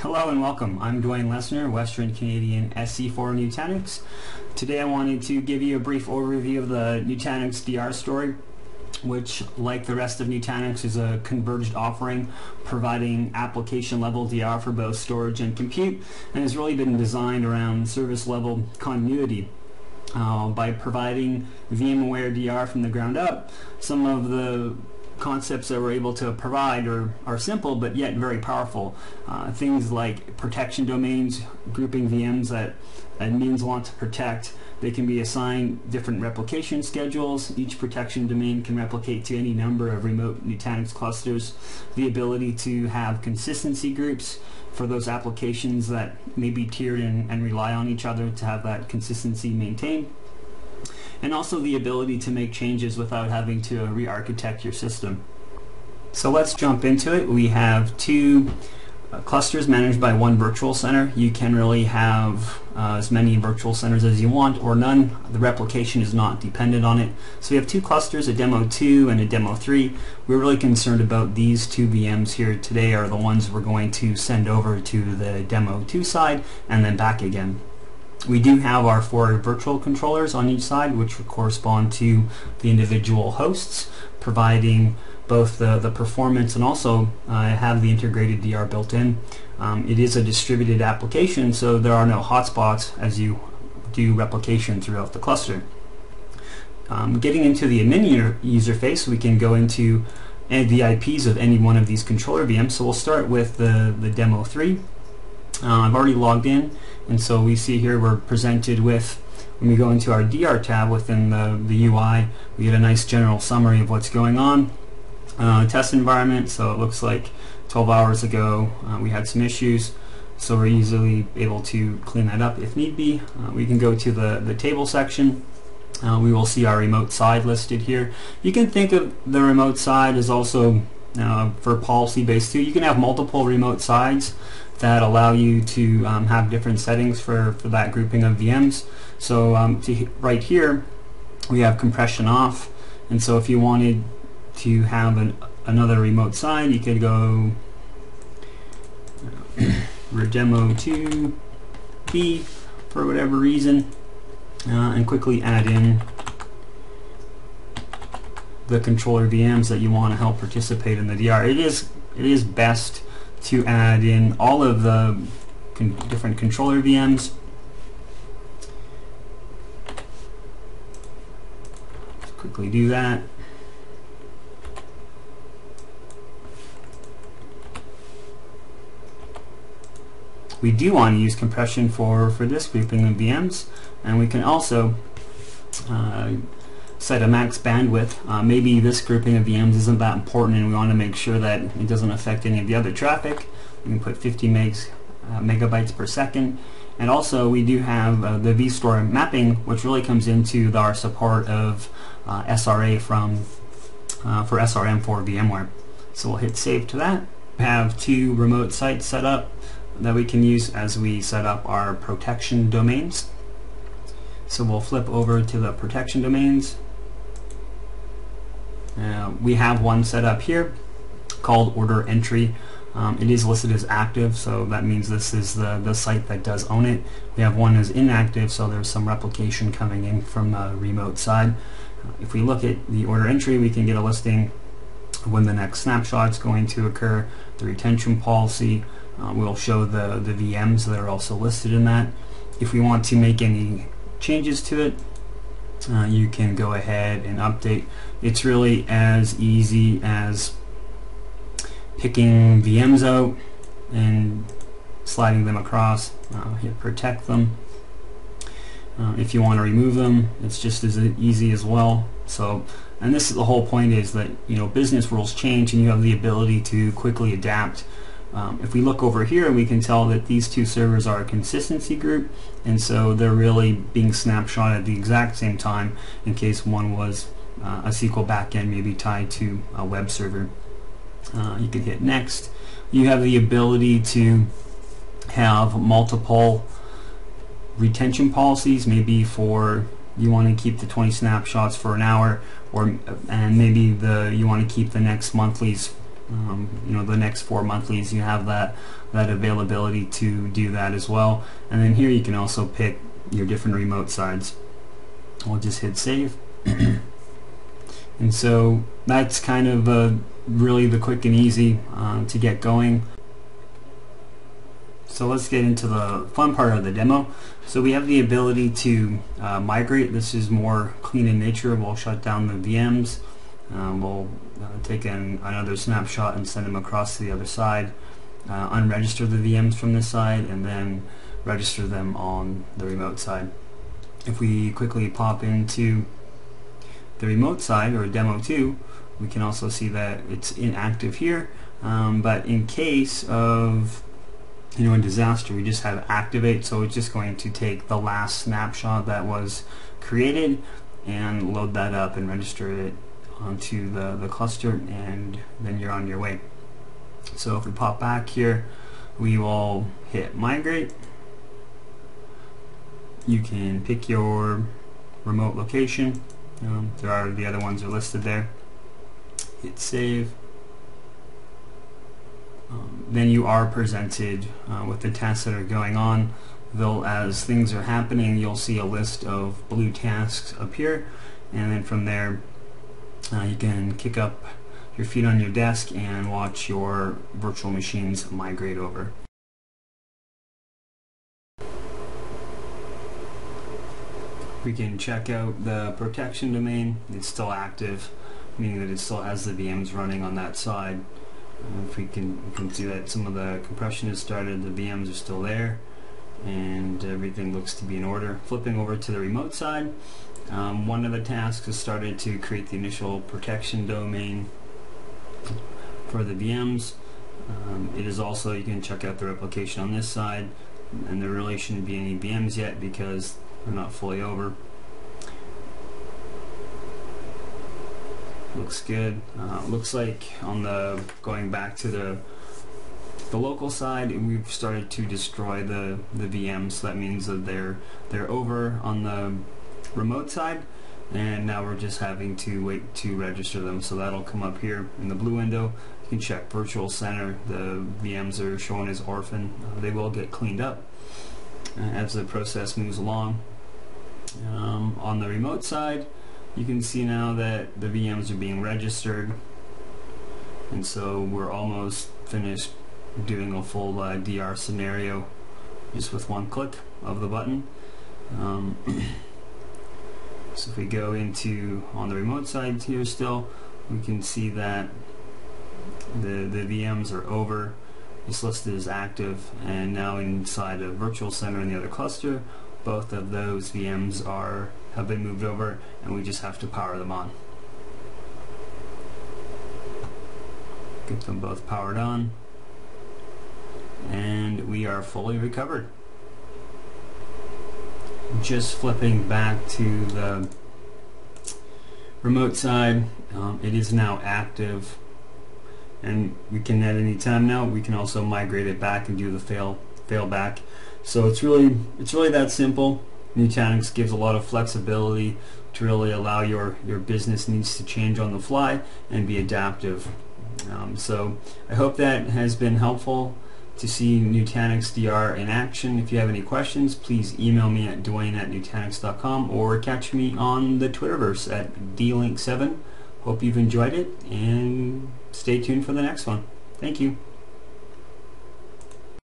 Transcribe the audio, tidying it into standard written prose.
Hello and welcome. I'm Dwayne Lesner, Western Canadian SC for Nutanix. Today I wanted to give you a brief overview of the Nutanix DR story, which, like the rest of Nutanix, is a converged offering providing application level DR for both storage and compute, and has really been designed around service level continuity. By providing VMware DR from the ground up, some of the concepts that we're able to provide are simple but yet very powerful. Things like protection domains, grouping VMs that admins want to protect. They can be assigned different replication schedules. Each protection domain can replicate to any number of remote Nutanix clusters. The ability to have consistency groups for those applications that may be tiered and rely on each other to have that consistency maintained. And also the ability to make changes without having to re-architect your system. So let's jump into it. We have two clusters managed by one virtual center. You can really have as many virtual centers as you want or none. The replication is not dependent on it. So we have two clusters, a demo 2 and a demo 3. We're really concerned about these two VMs here today are the ones we're going to send over to the demo 2 side and then back again. We do have our 4 virtual controllers on each side, which correspond to the individual hosts, providing both the performance and also have the integrated DR built in. It is a distributed application, so there are no hotspots as you do replication throughout the cluster. Getting into the admin user face, we can go into the IPs of any one of these controller VMs. So we'll start with the demo 3. I've already logged in, and so we see here we're presented with, when we go into our DR tab within the UI, we get a nice general summary of what's going on. Test environment, so it looks like 12 hours ago we had some issues, so we're easily able to clean that up if need be. We can go to the table section. We will see our remote side listed here. You can think of the remote side as also for policy based too. You can have multiple remote sides that allow you to have different settings for that grouping of VMs. So right here we have compression off, and so if you wanted to have another remote side, you could go demo 2B for whatever reason and quickly add in the controller VMs that you want to help participate in the DR. It is best to add in all of the different controller VMs. Let's quickly do that. We do want to use compression for this grouping of VMs, and we can also set a max bandwidth. Maybe this grouping of VMs isn't that important and we want to make sure that it doesn't affect any of the other traffic. We can put 50 megabytes per second. And also we do have the vStore mapping, which really comes into our support of SRA for SRM for VMware. So we'll hit save to that. We have 2 remote sites set up that we can use as we set up our protection domains. So we'll flip over to the protection domains. We have one set up here called order entry. It is listed as active, so that means this is the site that does own it. We have one as inactive, so there's some replication coming in from the remote side. If we look at the order entry, we can get a listing of when the next snapshot is going to occur, the retention policy. We'll show the VMs that are also listed in that. If we want to make any changes to it, you can go ahead and update. It's really as easy as picking VMs out and sliding them across. Hit protect them. If you want to remove them, it's just as easy as well. So, and this is the whole point, is that business rules change and you have the ability to quickly adapt. If we look over here, we can tell that these two servers are a consistency group, and so they're really being snapshot at the exact same time in case one was a SQL backend maybe tied to a web server. You can hit next. You have the ability to have multiple retention policies, maybe for you want to keep the 20 snapshots for an hour, and maybe you want to keep the next monthlies the next 4 monthlies, you have that availability to do that as well. And then here you can also pick your different remote sides. We'll just hit save. And so that's kind of really the quick and easy to get going. So let's get into the fun part of the demo. So we have the ability to migrate. This is more clean in nature. We'll shut down the VMs. We'll take another snapshot and send them across to the other side, unregister the VMs from this side, and then register them on the remote side. If we quickly pop into the remote side, or demo 2, we can also see that it's inactive here, but in case of a disaster, we just have activate, so it's just going to take the last snapshot that was created and load that up and register it onto the cluster, and then you're on your way. So if we pop back here, we will hit migrate. You can pick your remote location. The other ones are listed there. Hit save. Then you are presented with the tasks that are going on. Though as things are happening, you'll see a list of blue tasks appear, and then from there you can kick up your feet on your desk and watch your virtual machines migrate over. We can check out the protection domain. It's still active, meaning that it still has the VMs running on that side. If we can see that some of the compression has started, the VMs are still there, and everything looks to be in order. Flipping over to the remote side, one of the tasks has started to create the initial protection domain for the VMs. It is also, you can check out the replication on this side, and there really shouldn't be any VMs yet because they're not fully over. Looks good. Looks like on the going back to the local side, we've started to destroy the VMs. So that means that they're over on the remote side, and now we're just having to wait to register them. So that'll come up here in the blue window. You can check Virtual Center. The VMs are shown as orphan. They will get cleaned up as the process moves along. On the remote side, you can see now that the VMs are being registered, and so we're almost finished doing a full DR scenario just with one click of the button. So if we go into on the remote side here still, we can see that the VMs are over. It's listed as active, and now inside of Virtual Center in the other cluster, both of those VMs have been moved over, and we just have to power them on. Get them both powered on, and we are fully recovered. Just flipping back to the remote side, it is now active, and we can at any time now we can also migrate it back and do the fail back. So it's really that simple. Nutanix gives a lot of flexibility to really allow your business needs to change on the fly and be adaptive. So I hope that has been helpful to see Nutanix DR in action. If you have any questions, please email me at dwayne@nutanix.com or catch me on the Twitterverse at dlink7. Hope you've enjoyed it, and stay tuned for the next one. Thank you.